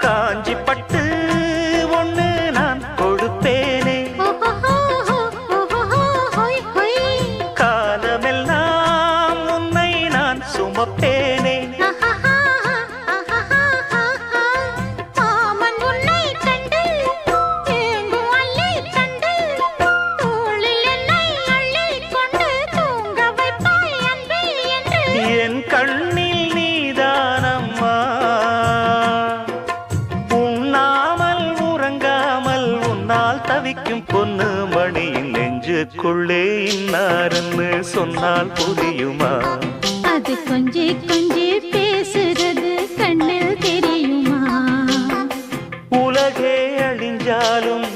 காஞ்சி பட்டு ஒண்ணு நான் கொடுப்பேனே, காலமெல்லாம் உன்னை நான் சுமப்பேனே. என் கண்ணில் நீதானம்மா, உண்ணாமல் உறங்காமல் உன்னால் தவிக்கும் பொண்ணு மணியின் நெஞ்சுக்குள்ளே இன்னாருன்னு சொன்னால் புரியுமா? அது கொஞ்சி கொஞ்சி பேசுறது கண்ணில் தெரியுமா? உலகே அழிஞ்சாலும்